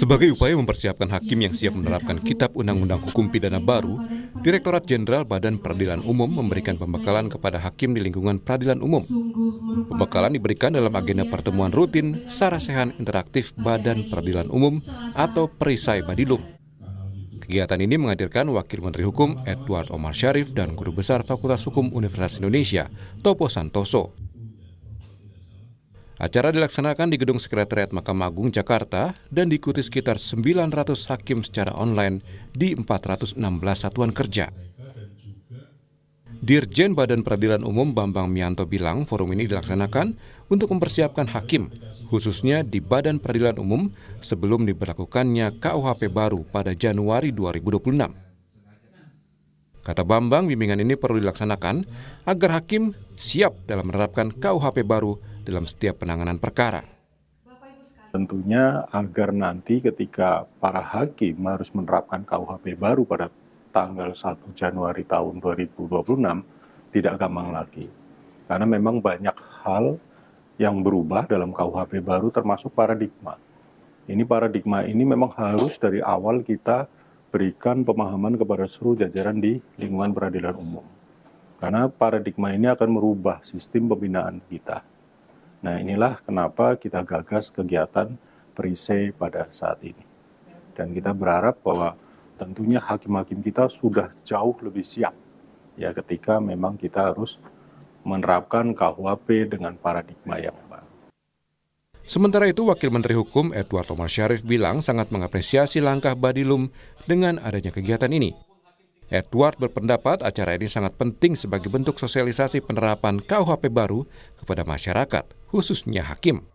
Sebagai upaya mempersiapkan hakim yang siap menerapkan Kitab Undang-Undang Hukum Pidana baru, Direktorat Jenderal Badan Peradilan Umum memberikan pembekalan kepada hakim di lingkungan peradilan umum. Pembekalan diberikan dalam agenda pertemuan rutin Sarasehan Interaktif Badan Peradilan Umum atau Perisai Badilum. Kegiatan ini menghadirkan Wakil Menteri Hukum Edward Omar Syarif dan Guru Besar Fakultas Hukum Universitas Indonesia, Topo Santoso. Acara dilaksanakan di Gedung Sekretariat Mahkamah Agung Jakarta dan diikuti sekitar 900 hakim secara online di 416 satuan kerja. Dirjen Badan Peradilan Umum Bambang Mianto bilang forum ini dilaksanakan untuk mempersiapkan hakim, khususnya di Badan Peradilan Umum sebelum diberlakukannya KUHP baru pada Januari 2026. Kata Bambang, bimbingan ini perlu dilaksanakan agar hakim siap dalam menerapkan KUHP baru dalam setiap penanganan perkara. Tentunya agar nanti ketika para hakim harus menerapkan KUHP baru pada tanggal 1 Januari tahun 2026 tidak gampang lagi. Karena memang banyak hal yang berubah dalam KUHP baru termasuk paradigma. Paradigma ini memang harus dari awal kita berikan pemahaman kepada seluruh jajaran di lingkungan peradilan umum. Karena paradigma ini akan merubah sistem pembinaan kita. Nah, inilah kenapa kita gagas kegiatan perisai pada saat ini. Dan kita berharap bahwa tentunya hakim-hakim kita sudah jauh lebih siap ya ketika memang kita harus menerapkan KUHP dengan paradigma yang baru. Sementara itu, Wakil Menteri Hukum Edward Omar Syarif bilang sangat mengapresiasi langkah Badilum dengan adanya kegiatan ini. Edward berpendapat acara ini sangat penting sebagai bentuk sosialisasi penerapan KUHP baru kepada masyarakat, khususnya hakim.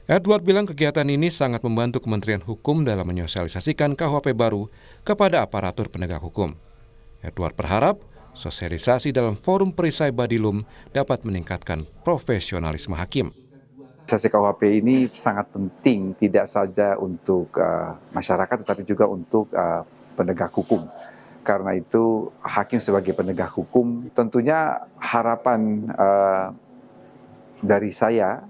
Edward bilang kegiatan ini sangat membantu Kementerian Hukum dalam menyosialisasikan KUHP baru kepada aparatur penegak hukum. Edward berharap sosialisasi dalam forum perisai Badilum dapat meningkatkan profesionalisme hakim. Sosialisasi KUHP ini sangat penting tidak saja untuk masyarakat tetapi juga untuk penegak hukum. Karena itu hakim sebagai penegak hukum tentunya harapan dari saya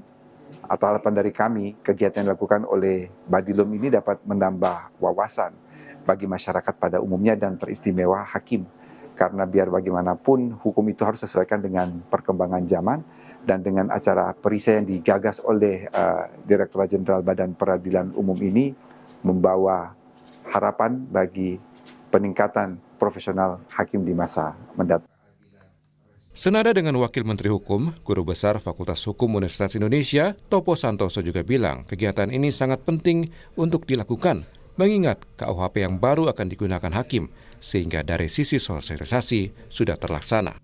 atau harapan dari kami kegiatan yang dilakukan oleh Badilum ini dapat menambah wawasan bagi masyarakat pada umumnya dan teristimewa hakim. Karena biar bagaimanapun hukum itu harus sesuaikan dengan perkembangan zaman dan dengan acara perisai yang digagas oleh Direktorat Jenderal Badan Peradilan Umum ini membawa harapan bagi peningkatan profesional hakim di masa mendatang. Senada dengan Wakil Menteri Hukum, Guru Besar Fakultas Hukum Universitas Indonesia, Topo Santoso juga bilang kegiatan ini sangat penting untuk dilakukan, mengingat KUHP yang baru akan digunakan hakim, sehingga dari sisi sosialisasi sudah terlaksana.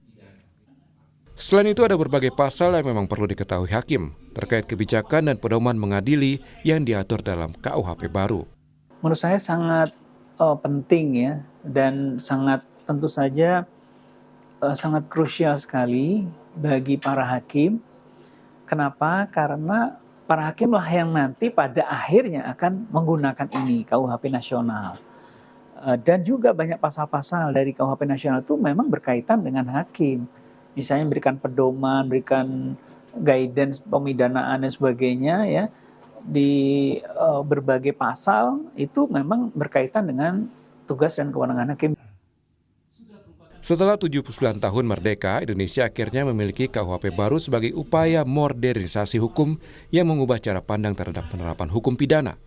Selain itu ada berbagai pasal yang memang perlu diketahui hakim, terkait kebijakan dan pedoman mengadili yang diatur dalam KUHP baru. Menurut saya sangat penting ya, dan sangat tentu saja sangat krusial sekali bagi para hakim. Kenapa? Karena para hakimlah yang nanti pada akhirnya akan menggunakan ini KUHP nasional. Dan juga banyak pasal-pasal dari KUHP nasional itu memang berkaitan dengan hakim. Misalnya berikan pedoman, berikan guidance pemidanaan dan sebagainya ya. Di berbagai pasal itu memang berkaitan dengan tugas dan kewenangan hakim. Setelah 79 tahun merdeka, Indonesia akhirnya memiliki KUHP baru sebagai upaya modernisasi hukum yang mengubah cara pandang terhadap penerapan hukum pidana.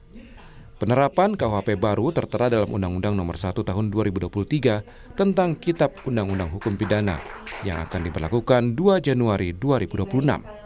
Penerapan KUHP baru tertera dalam Undang-Undang Nomor 1 Tahun 2023 tentang Kitab Undang-Undang Hukum Pidana yang akan diberlakukan 2 Januari 2026.